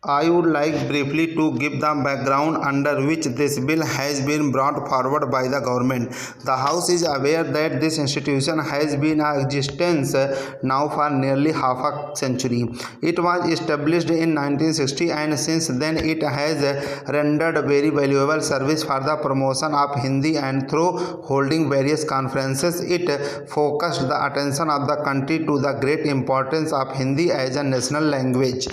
I would like briefly to give the background under which this bill has been brought forward by the government. The House is aware that this institution has been in existence now for nearly half a century. It was established in 1960 and since then it has rendered very valuable service for the promotion of Hindi, and through holding various conferences it focused the attention of the country to the great importance of Hindi as a national language.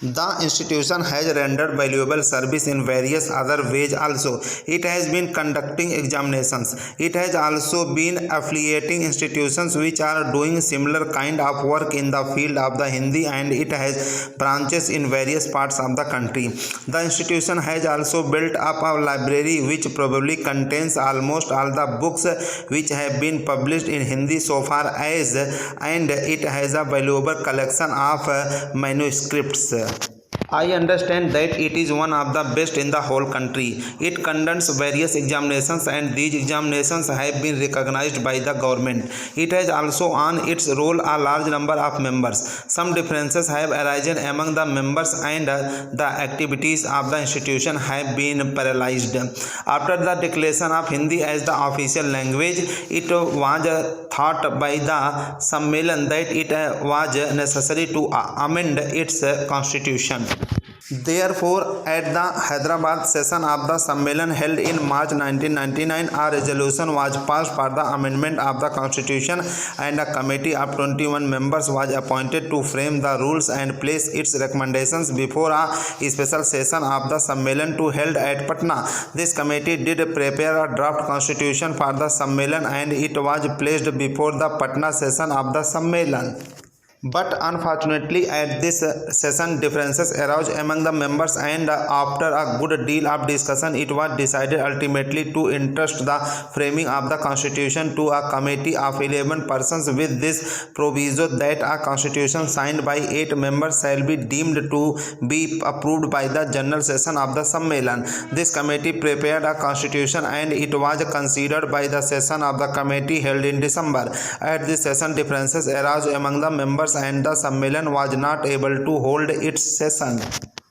The institution has rendered valuable service in various other ways also. It has been conducting examinations. It has also been affiliating institutions which are doing similar kind of work in the field of the Hindi, and it has branches in various parts of the country. The institution has also built up a library which probably contains almost all the books which have been published in Hindi so far as, and it has a valuable collection of manuscripts. I understand that it is one of the best in the whole country. It conducts various examinations and these examinations have been recognized by the government. It has also on its roll a large number of members. Some differences have arisen among the members and the activities of the institution have been paralyzed. After the declaration of Hindi as the official language, it was thought by the Sammelan that it was necessary to amend its constitution. Therefore, at the Hyderabad session of the Sammelan held in March 1999, a resolution was passed for the amendment of the constitution, and a committee of 21 members was appointed to frame the rules and place its recommendations before a special session of the Sammelan to held at Patna. This committee did prepare a draft constitution for the Sammelan and it was placed before the Patna session of the Sammelan. But unfortunately at this session differences arose among the members, and after a good deal of discussion it was decided ultimately to entrust the framing of the constitution to a committee of 11 persons with this proviso that a constitution signed by 8 members shall be deemed to be approved by the general session of the Sammelan. This committee prepared a constitution and it was considered by the session of the committee held in December. At this session differences arose among the members and the Sammelan was not able to hold its session.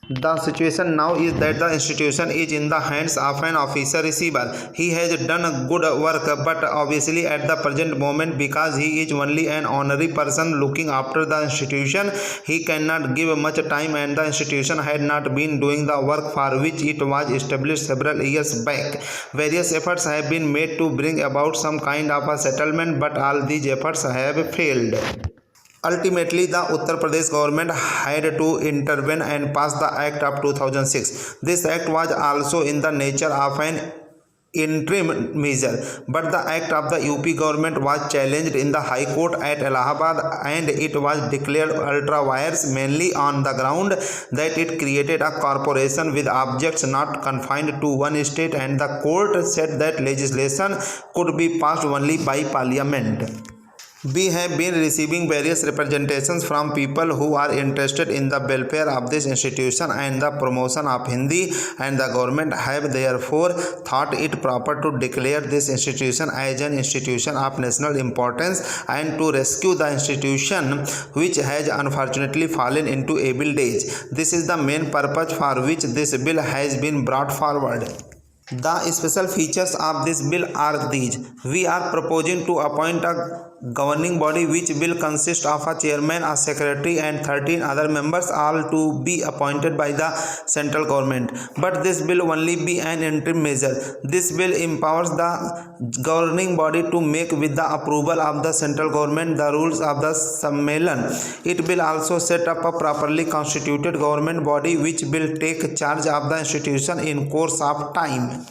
The situation now is that the institution is in the hands of an officer receiver. He has done good work, but obviously at the present moment, because he is only an honorary person looking after the institution, he cannot give much time, and the institution had not been doing the work for which it was established several years back. Various efforts have been made to bring about some kind of a settlement, but all these efforts have failed. Ultimately, the Uttar Pradesh government had to intervene and pass the Act of 2006. This Act was also in the nature of an interim measure, but the act of the UP government was challenged in the High Court at Allahabad and it was declared ultra vires, mainly on the ground that it created a corporation with objects not confined to one state, and the court said that legislation could be passed only by parliament. We have been receiving various representations from people who are interested in the welfare of this institution and the promotion of Hindi, and the government have therefore thought it proper to declare this institution as an institution of national importance and to rescue the institution which has unfortunately fallen into evil days. This is the main purpose for which this bill has been brought forward. The special features of this bill are these. We are proposing to appoint a governing body which will consist of a chairman, a secretary and 13 other members, all to be appointed by the central government. But this will only be an interim measure. This bill empowers the governing body to make with the approval of the central government the rules of the Sammelan. It will also set up a properly constituted government body which will take charge of the institution in course of time.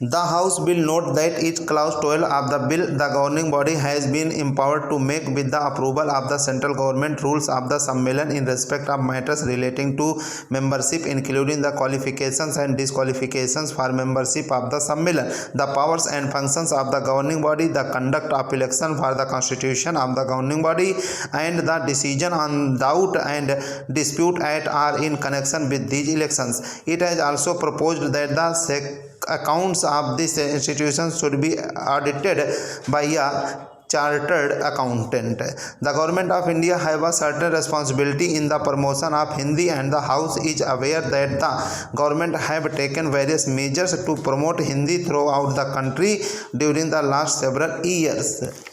The House will note that each clause 12 of the bill, the governing body has been empowered to make with the approval of the central government rules of the Sammelan in respect of matters relating to membership, including the qualifications and disqualifications for membership of the Sammelan, the powers and functions of the governing body, the conduct of election for the constitution of the governing body, and the decision on doubt and dispute at or in connection with these elections. It has also proposed that the accounts of this institution should be audited by a chartered accountant. The government of India have a certain responsibility in the promotion of Hindi, and the House is aware that the government have taken various measures to promote Hindi throughout the country during the last several years.